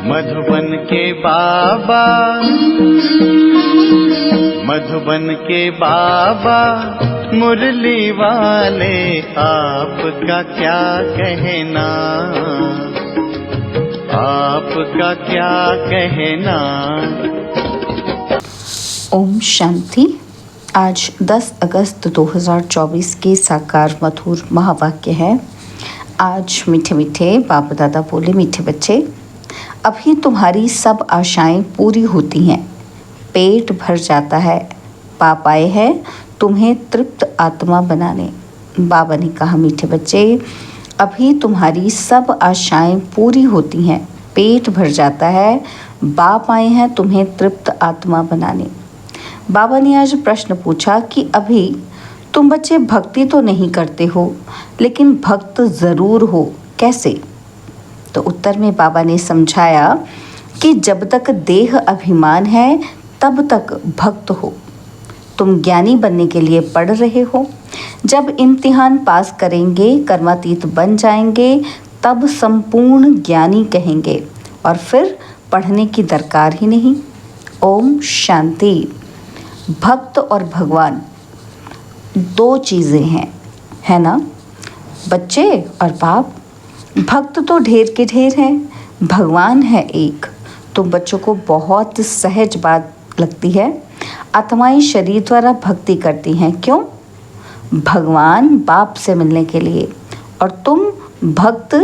मधुबन के बाबा, मधुबन के बाबा मुरली वाले, आपका क्या कहना, आपका क्या कहना। ओम शांति। आज 10 अगस्त 2024 के साकार मधुर महावाक्य है। आज मीठे मीठे बाप दादा बोले, मीठे बच्चे, अभी तुम्हारी सब आशाएं पूरी होती हैं, पेट भर जाता है। पाप आए हैं तुम्हें तृप्त आत्मा बनाने। बाबा ने कहा, मीठे बच्चे, अभी तुम्हारी सब आशाएं पूरी होती हैं, पेट भर जाता है। बाप आए हैं तुम्हें तृप्त आत्मा बनाने। बाबा ने आज प्रश्न पूछा कि अभी तुम बच्चे भक्ति तो नहीं करते हो, लेकिन भक्त ज़रूर हो, कैसे? तो उत्तर में बाबा ने समझाया कि जब तक देह अभिमान है तब तक भक्त हो। तुम ज्ञानी बनने के लिए पढ़ रहे हो। जब इम्तिहान पास करेंगे, कर्मातीत बन जाएंगे, तब संपूर्ण ज्ञानी कहेंगे और फिर पढ़ने की दरकार ही नहीं। ओम शांति। भक्त और भगवान दो चीज़ें हैं, है ना बच्चे और बाप? भक्त तो ढेर के ढेर हैं, भगवान है एक। तो बच्चों को बहुत सहज बात लगती है। आत्माएं शरीर द्वारा भक्ति करती हैं, क्यों? भगवान बाप से मिलने के लिए। और तुम भक्त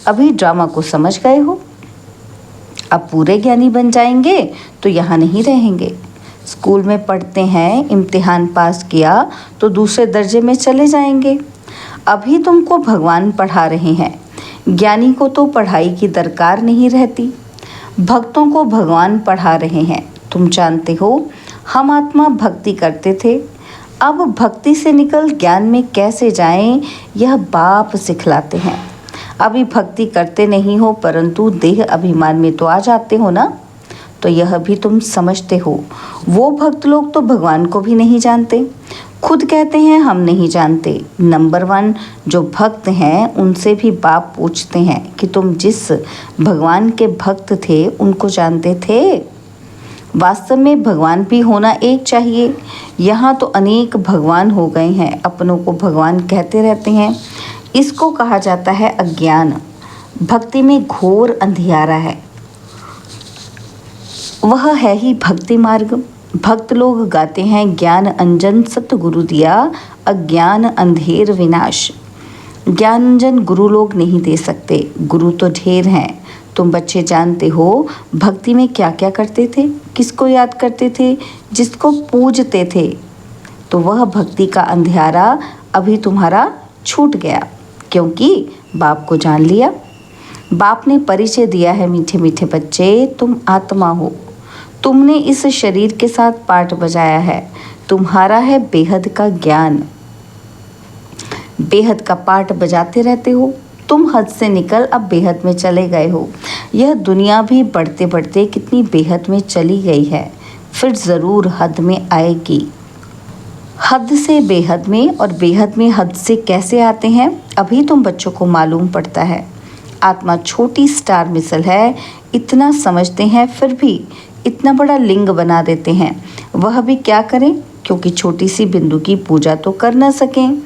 अभी ड्रामा को समझ गए हो। अब पूरे ज्ञानी बन जाएंगे तो यहाँ नहीं रहेंगे। स्कूल में पढ़ते हैं, इम्तिहान पास किया तो दूसरे दर्जे में चले जाएंगे। अभी तुमको भगवान पढ़ा रहे हैं। ज्ञानी को तो पढ़ाई की दरकार नहीं रहती, भक्तों को भगवान पढ़ा रहे हैं। तुम जानते हो, हम आत्मा भक्ति करते थे, अब भक्ति से निकल ज्ञान में कैसे जाएं, यह बाप सिखलाते हैं। अभी भक्ति करते नहीं हो, परंतु देह अभिमान में तो आ जाते हो ना, तो यह भी तुम समझते हो। वो भक्त लोग तो भगवान को भी नहीं जानते, खुद कहते हैं हम नहीं जानते। नंबर 1 जो भक्त हैं उनसे भी बाप पूछते हैं कि तुम जिस भगवान के भक्त थे उनको जानते थे? वास्तव में भगवान भी होना एक चाहिए। यहाँ तो अनेक भगवान हो गए हैं, अपनों को भगवान कहते रहते हैं। इसको कहा जाता है अज्ञान। भक्ति में घोर अंधियारा है, वह है ही भक्ति मार्ग। भक्त लोग गाते हैं, ज्ञान अंजन सतगुरु दिया, अज्ञान अंधेर विनाश। ज्ञान अंजन गुरु लोग नहीं दे सकते, गुरु तो ढेर हैं। तुम बच्चे जानते हो भक्ति में क्या क्या करते थे, किसको याद करते थे? जिसको पूजते थे। तो वह भक्ति का अंधियारा अभी तुम्हारा छूट गया, क्योंकि बाप को जान लिया। बाप ने परिचय दिया है, मीठे मीठे बच्चे, तुम आत्मा हो। तुमने इस शरीर के साथ पाठ बजाया है, तुम्हारा है बेहद का ज्ञान। बेहद का पाठ बजाते रहते हो। तुम हद से निकल अब बेहद में चले गए हो। यह दुनिया भी बढ़ते बढ़ते कितनी बेहद में चली गई है, फिर ज़रूर हद में आएगी। हद से बेहद में और बेहद में हद से कैसे आते हैं, अभी तुम बच्चों को मालूम पड़ता है। आत्मा छोटी स्टार मिसल है, इतना समझते हैं, फिर भी इतना बड़ा लिंग बना देते हैं। वह भी क्या करें, क्योंकि छोटी सी बिंदु की पूजा तो कर न सकें।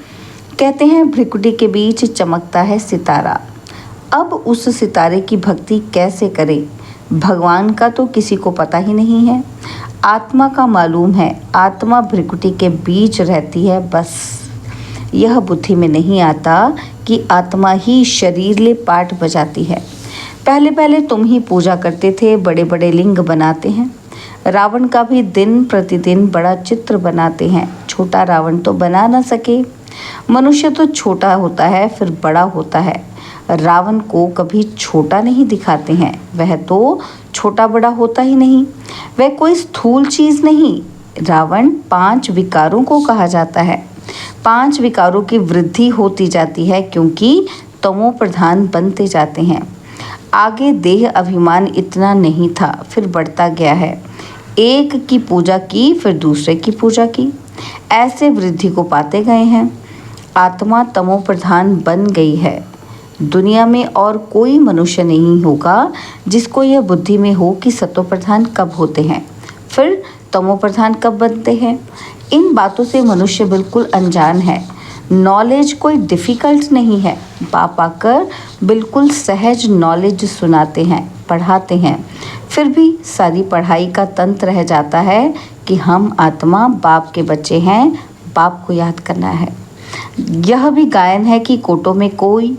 कहते हैं भ्रिकुटी के बीच चमकता है सितारा। अब उस सितारे की भक्ति कैसे करें? भगवान का तो किसी को पता ही नहीं है, आत्मा का मालूम है। आत्मा भ्रिकुटी के बीच रहती है, बस। यह बुद्धि में नहीं आता कि आत्मा ही शरीर ले पाठ बजाती है। पहले पहले तुम ही पूजा करते थे, बड़े बड़े लिंग बनाते हैं। रावण का भी दिन प्रतिदिन बड़ा चित्र बनाते हैं, छोटा रावण तो बना न सके। मनुष्य तो छोटा होता है फिर बड़ा होता है, रावण को कभी छोटा नहीं दिखाते हैं। वह तो छोटा बड़ा होता ही नहीं, वह कोई स्थूल चीज़ नहीं। रावण 5 विकारों को कहा जाता है। 5 विकारों की वृद्धि होती जाती है, क्योंकि तमो प्रधान बनते जाते हैं। आगे देह अभिमान इतना नहीं था, फिर बढ़ता गया है। एक की पूजा की, फिर दूसरे की पूजा की, ऐसे वृद्धि को पाते गए हैं। आत्मा तमो प्रधान बन गई है। दुनिया में और कोई मनुष्य नहीं होगा जिसको यह बुद्धि में हो कि सतो प्रधान कब होते हैं, फिर तमो प्रधान कब बनते हैं। इन बातों से मनुष्य बिल्कुल अनजान है। नॉलेज कोई डिफ़िकल्ट नहीं है। बाप आकर बिल्कुल सहज नॉलेज सुनाते हैं, पढ़ाते हैं। फिर भी सारी पढ़ाई का तंत्र रह जाता है कि हम आत्मा बाप के बच्चे हैं, बाप को याद करना है। यह भी गायन है कि कोटों में कोई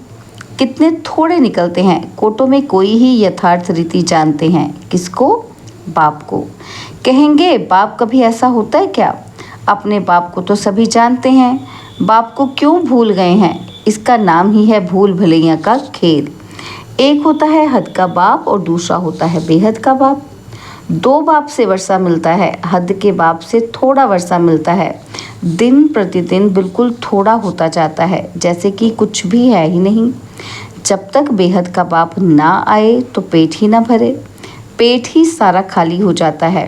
कितने थोड़े निकलते हैं, कोटों में कोई ही यथार्थ रीति जानते हैं। किसको? बाप को। कहेंगे बाप कभी ऐसा होता है क्या? अपने बाप को तो सभी जानते हैं, बाप को क्यों भूल गए हैं? इसका नाम ही है भूल भुलैया का खेल। एक होता है हद का बाप और दूसरा होता है बेहद का बाप। दो बाप से वर्षा मिलता है, हद के बाप से थोड़ा वर्षा मिलता है। दिन प्रतिदिन बिल्कुल थोड़ा होता जाता है, जैसे कि कुछ भी है ही नहीं। जब तक बेहद का बाप ना आए तो पेट ही ना भरे, पेट ही सारा खाली हो जाता है।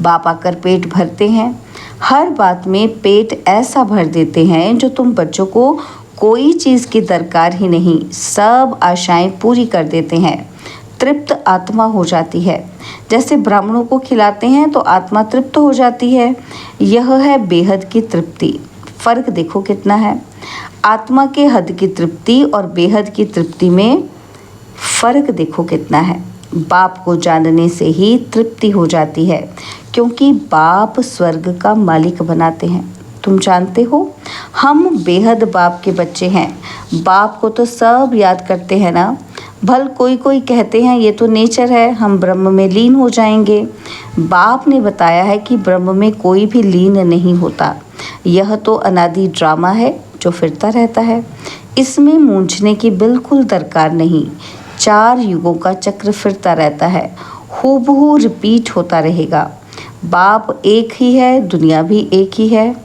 बाप आकर पेट भरते हैं, हर बात में पेट ऐसा भर देते हैं जो तुम बच्चों को कोई चीज़ की दरकार ही नहीं, सब आशाएं पूरी कर देते हैं। तृप्त आत्मा हो जाती है। जैसे ब्राह्मणों को खिलाते हैं तो आत्मा तृप्त हो जाती है। यह है बेहद की तृप्ति। फ़र्क देखो कितना है। आत्मा के हद की तृप्ति और बेहद की तृप्ति में फ़र्क देखो कितना है। बाप को जानने से ही तृप्ति हो जाती है, क्योंकि बाप स्वर्ग का मालिक बनाते हैं। तुम जानते हो हम बेहद बाप के बच्चे हैं। बाप को तो सब याद करते हैं ना। भल कोई कोई कहते हैं ये तो नेचर है, हम ब्रह्म में लीन हो जाएंगे। बाप ने बताया है कि ब्रह्म में कोई भी लीन नहीं होता। यह तो अनादि ड्रामा है जो फिरता रहता है। इसमें मूंझने की बिल्कुल दरकार नहीं। 4 युगों का चक्र फिरता रहता है, हूबहू रिपीट होता रहेगा। बाप एक ही है, दुनिया भी एक ही है।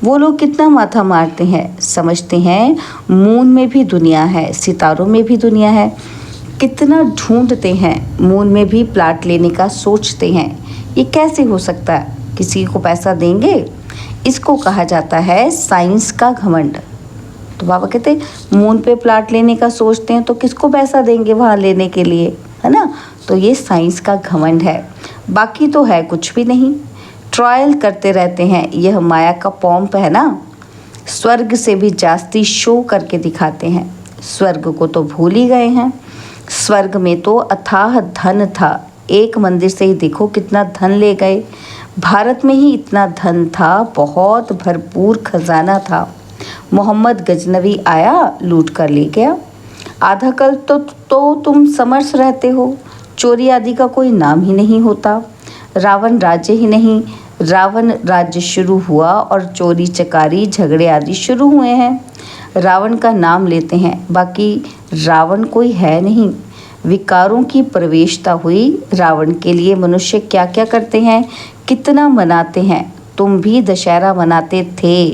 वो लोग कितना माथा मारते हैं, समझते हैं मून में भी दुनिया है, सितारों में भी दुनिया है। कितना ढूंढते हैं, मून में भी प्लाट लेने का सोचते हैं। ये कैसे हो सकता है? किसी को पैसा देंगे? इसको कहा जाता है साइंस का घमंड। तो बाबा कहते मून पे प्लाट लेने का सोचते हैं तो किसको पैसा देंगे वहाँ लेने के लिए, है ना। तो ये साइंस का घमंड है, बाकी तो है कुछ भी नहीं। ट्रायल करते रहते हैं, यह माया का पॉम्प है ना। स्वर्ग से भी जास्ती शो करके दिखाते हैं। स्वर्ग को तो भूल ही गए हैं। स्वर्ग में तो अथाह धन था। एक मंदिर से ही देखो कितना धन ले गए। भारत में ही इतना धन था, बहुत भरपूर खजाना था। मोहम्मद गजनवी आया, लूट कर ले गया। आधा कल तो तुम समर्थ रहते हो। चोरी आदि का कोई नाम ही नहीं होता। रावण राज्य ही नहीं, रावण राज्य शुरू हुआ और चोरी चकारी झगड़े आदि शुरू हुए हैं। रावण का नाम लेते हैं, बाकी रावण कोई है नहीं। विकारों की प्रवेशता हुई। रावण के लिए मनुष्य क्या क्या करते हैं, कितना मनाते हैं। तुम भी दशहरा मनाते थे,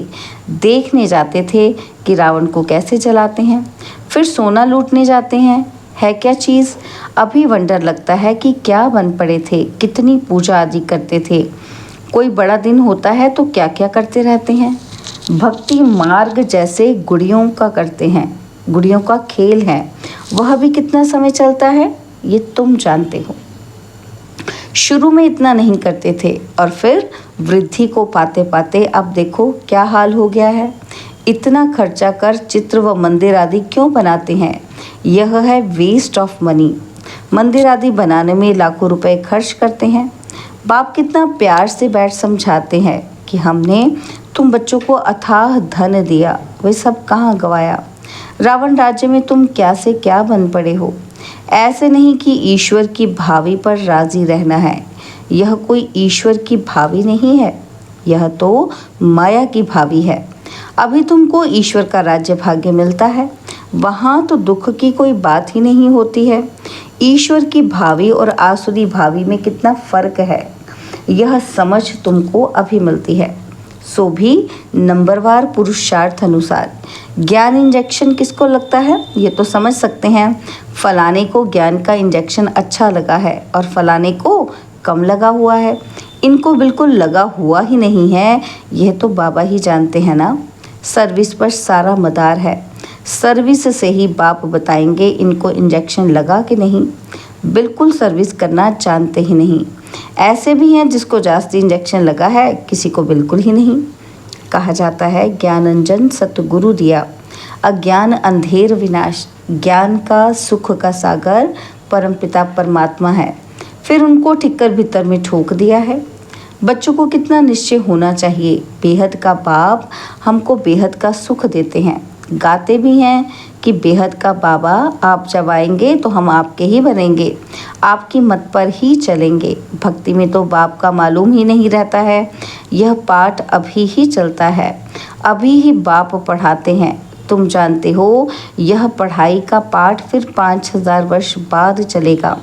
देखने जाते थे कि रावण को कैसे जलाते हैं। फिर सोना लूटने जाते हैं। है क्या चीज़? अभी वंडर लगता है कि क्या बन पड़े थे, कितनी पूजा आदि करते थे। कोई बड़ा दिन होता है तो क्या क्या करते रहते हैं। भक्ति मार्ग जैसे गुड़ियों का करते हैं, गुड़ियों का खेल है। वह भी कितना समय चलता है ये तुम जानते हो। शुरू में इतना नहीं करते थे और फिर वृद्धि को पाते पाते अब देखो क्या हाल हो गया है। इतना खर्चा कर चित्र व मंदिर आदि क्यों बनाते हैं? यह है वेस्ट ऑफ मनी। मंदिर आदि बनाने में लाखों रुपए खर्च करते हैं। बाप कितना प्यार से बैठ समझाते हैं कि हमने तुम बच्चों को अथाह धन दिया, वे सब कहाँ गवाया। रावण राज्य में तुम क्या से क्या बन पड़े हो। ऐसे नहीं कि ईश्वर की भावी पर राजी रहना है। यह कोई ईश्वर की भावी नहीं है, यह तो माया की भावी है। अभी तुमको ईश्वर का राज्य भाग्य मिलता है, वहाँ तो दुख की कोई बात ही नहीं होती है। ईश्वर की भावी और आसुरी भावी में कितना फर्क है, यह समझ तुमको अभी मिलती है। सो भी नंबरवार पुरुषार्थ अनुसार। ज्ञान इंजेक्शन किसको लगता है ये तो समझ सकते हैं। फलाने को ज्ञान का इंजेक्शन अच्छा लगा है और फलाने को कम लगा हुआ है। इनको बिल्कुल लगा हुआ ही नहीं है, यह तो बाबा ही जानते हैं ना। सर्विस पर सारा मदार है। सर्विस से ही बाप बताएंगे इनको इंजेक्शन लगा कि नहीं। बिल्कुल सर्विस करना जानते ही नहीं। ऐसे भी हैं जिसको जास्ती इंजेक्शन लगा है, किसी को बिल्कुल ही नहीं। कहा जाता है ज्ञान अंजन सतगुरु दिया, अज्ञान अंधेर विनाश, ज्ञान का सुख का सागर परमपिता परमात्मा है, फिर उनको ठिक्कर भीतर में ठोक दिया है। बच्चों को कितना निश्चय होना चाहिए, बेहद का बाप हमको बेहद का सुख देते हैं। गाते भी हैं कि बेहद का बाबा आप जब आएंगे तो हम आपके ही बनेंगे, आपकी मत पर ही चलेंगे। भक्ति में तो बाप का मालूम ही नहीं रहता है। यह पाठ अभी ही चलता है, अभी ही बाप पढ़ाते हैं। तुम जानते हो यह पढ़ाई का पाठ फिर 5000 वर्ष बाद चलेगा।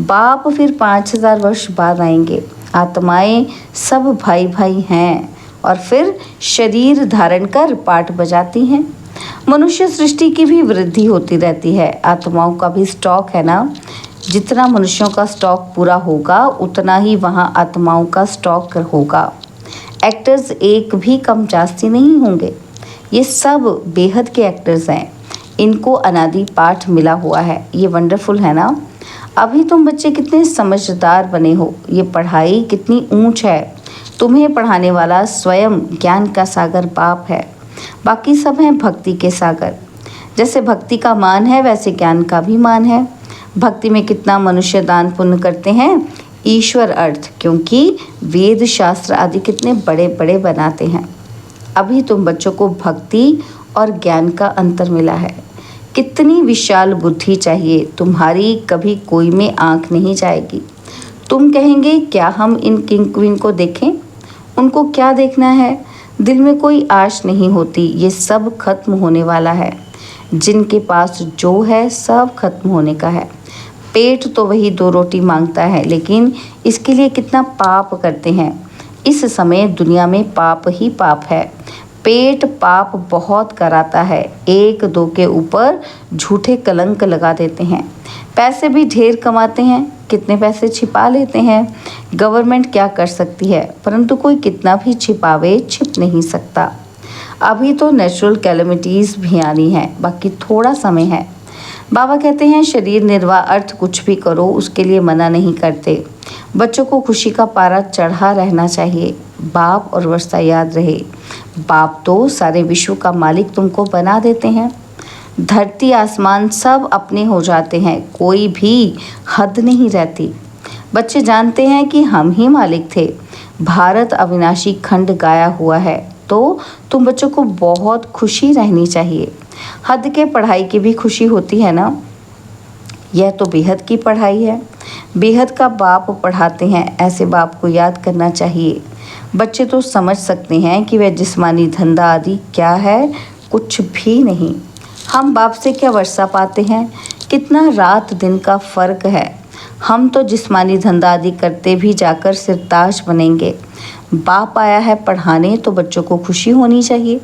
बाप फिर 5000 वर्ष बाद आएंगे। आत्माएं सब भाई भाई हैं और फिर शरीर धारण कर पाठ बजाती हैं। मनुष्य सृष्टि की भी वृद्धि होती रहती है, आत्माओं का भी स्टॉक है ना। जितना मनुष्यों का स्टॉक पूरा होगा उतना ही वहाँ आत्माओं का स्टॉक होगा। एक्टर्स एक भी कम जास्ती नहीं होंगे। ये सब बेहद के एक्टर्स हैं, इनको अनादि पाठ मिला हुआ है। ये वंडरफुल है ना। अभी तुम बच्चे कितने समझदार बने हो, ये पढ़ाई कितनी ऊंच है। तुम्हें पढ़ाने वाला स्वयं ज्ञान का सागर बाप है, बाकी सब हैं भक्ति के सागर। जैसे भक्ति का मान है वैसे ज्ञान का भी मान है। भक्ति में कितना मनुष्य दान पुण्य करते हैं, ईश्वर अर्थ, क्योंकि वेद शास्त्र आदि कितने बड़े बड़े बनाते हैं। अभी तुम बच्चों को भक्ति और ज्ञान का अंतर मिला है। कितनी विशाल बुद्धि चाहिए, तुम्हारी कभी कोई में आंख नहीं जाएगी। तुम कहेंगे क्या हम इन किंग क्वीन को देखें, उनको क्या देखना है। दिल में कोई आश नहीं होती, ये सब खत्म होने वाला है। जिनके पास जो है सब खत्म होने का है। पेट तो वही 2 रोटी मांगता है, लेकिन इसके लिए कितना पाप करते हैं। इस समय दुनिया में पाप ही पाप है। पेट पाप बहुत कराता है, 1-2 के ऊपर झूठे कलंक लगा देते हैं। पैसे भी ढेर कमाते हैं, कितने पैसे छिपा लेते हैं। गवर्नमेंट क्या कर सकती है, परंतु कोई कितना भी छिपावे छिप नहीं सकता। अभी तो नेचुरल कैलेमिटीज़ भी आनी है, बाकी थोड़ा समय है। बाबा कहते हैं शरीर निर्वाह अर्थ कुछ भी करो, उसके लिए मना नहीं करते। बच्चों को खुशी का पारा चढ़ा रहना चाहिए। बाप और वर्षा याद रहे, बाप तो सारे विश्व का मालिक तुमको बना देते हैं। धरती आसमान सब अपने हो जाते हैं, कोई भी हद नहीं रहती। बच्चे जानते हैं कि हम ही मालिक थे। भारत अविनाशी खंड गाया हुआ है, तो तुम बच्चों को बहुत खुशी रहनी चाहिए। हद के पढ़ाई की भी खुशी होती है ना। यह तो बेहद की पढ़ाई है, बेहद का बाप पढ़ाते हैं, ऐसे बाप को याद करना चाहिए। बच्चे तो समझ सकते हैं कि वह जिस्मानी धंधा आदि क्या है, कुछ भी नहीं। हम बाप से क्या वर्षा पाते हैं, कितना रात दिन का फ़र्क है। हम तो जिस्मानी धंधा आदि करते भी जाकर सिरताज बनेंगे। बाप आया है पढ़ाने, तो बच्चों को खुशी होनी चाहिए।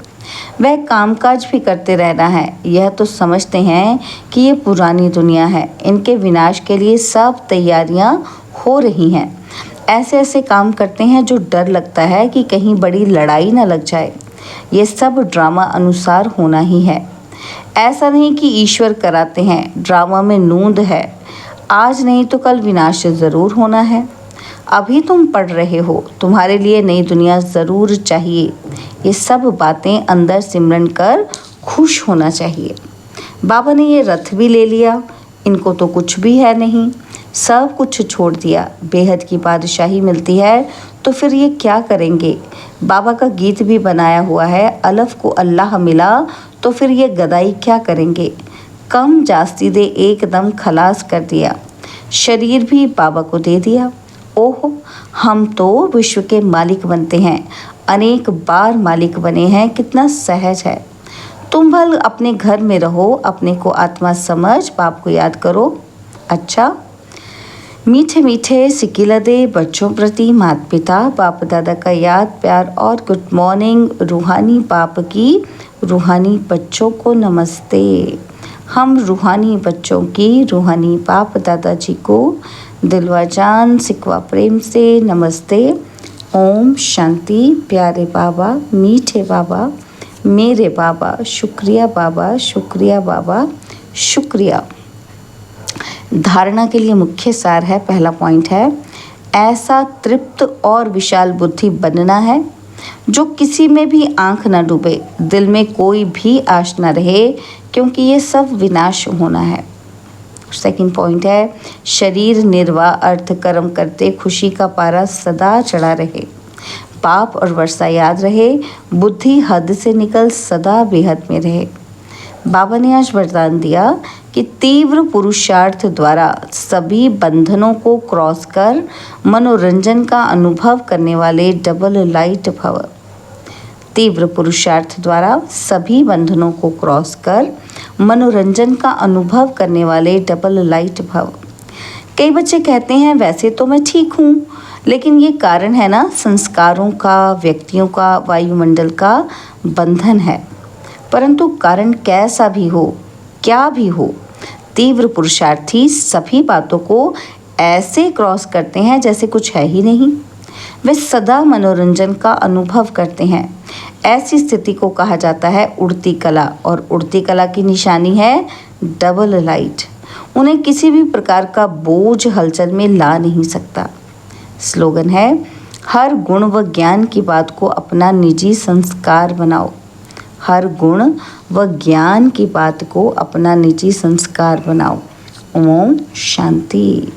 वह कामकाज भी करते रहना है। यह तो समझते हैं कि ये पुरानी दुनिया है, इनके विनाश के लिए सब तैयारियां हो रही हैं। ऐसे ऐसे काम करते हैं जो डर लगता है कि कहीं बड़ी लड़ाई ना लग जाए। ये सब ड्रामा अनुसार होना ही है। ऐसा नहीं कि ईश्वर कराते हैं, ड्रामा में नूंद है। आज नहीं तो कल विनाश ज़रूर होना है। अभी तुम पढ़ रहे हो, तुम्हारे लिए नई दुनिया ज़रूर चाहिए। ये सब बातें अंदर सिमरन कर खुश होना चाहिए। बाबा ने ये रथ भी ले लिया, इनको तो कुछ भी है नहीं, सब कुछ छोड़ दिया। बेहद की बादशाही मिलती है तो फिर ये क्या करेंगे। बाबा का गीत भी बनाया हुआ है, अलफ को अल्लाह मिला तो फिर ये गदाई क्या करेंगे। कम जास्ती दे एकदम खलास कर दिया, शरीर भी बाबा को दे दिया। ओहो, हम तो विश्व के मालिक बनते हैं, अनेक बार मालिक बने हैं, कितना सहज है। तुम भल अपने घर में रहो, अपने को आत्मा समझ, बाप को याद करो। अच्छा, मीठे मीठे सिकिलदे बच्चों प्रति माता पिता बाप दादा का याद प्यार और गुड मॉर्निंग। रूहानी बाप की रूहानी बच्चों को नमस्ते। हम रूहानी बच्चों की रूहानी बाप दादाजी को दिलवा जान सिकवा प्रेम से नमस्ते। ओम शांति। प्यारे बाबा, मीठे बाबा, मेरे बाबा, शुक्रिया बाबा, शुक्रिया बाबा, शुक्रिया। धारणा के लिए मुख्य सार है, पहला पॉइंट है, ऐसा तृप्त और विशाल बुद्धि बनना है जो किसी में भी आंख न डूबे, दिल में कोई भी आश न रहे, क्योंकि ये सब विनाश होना है। सेकंड पॉइंट है, शरीर निर्वाह अर्थ कर्म करते खुशी का पारा सदा चढ़ा रहे, पाप और वर्षा याद रहे, बुद्धि हद से निकल सदा बेहद में रहे। बाबा ने आज वरदान दिया कि तीव्र पुरुषार्थ द्वारा सभी बंधनों को क्रॉस कर मनोरंजन का अनुभव करने वाले डबल लाइट भव। तीव्र पुरुषार्थ द्वारा सभी बंधनों को क्रॉस कर मनोरंजन का अनुभव करने वाले डबल लाइट भव। कई बच्चे कहते हैं वैसे तो मैं ठीक हूँ, लेकिन ये कारण है ना संस्कारों का, व्यक्तियों का, वायुमंडल का बंधन है। परंतु कारण कैसा भी हो, क्या भी हो, तीव्र पुरुषार्थी सभी बातों को ऐसे क्रॉस करते हैं जैसे कुछ है ही नहीं। वे सदा मनोरंजन का अनुभव करते हैं। ऐसी स्थिति को कहा जाता है उड़ती कला, और उड़ती कला की निशानी है डबल लाइट। उन्हें किसी भी प्रकार का बोझ हलचल में ला नहीं सकता। स्लोगन है, हर गुण व ज्ञान की बात को अपना निजी संस्कार बनाओ। हर गुण व ज्ञान की बात को अपना निजी संस्कार बनाओ। ओम शांति।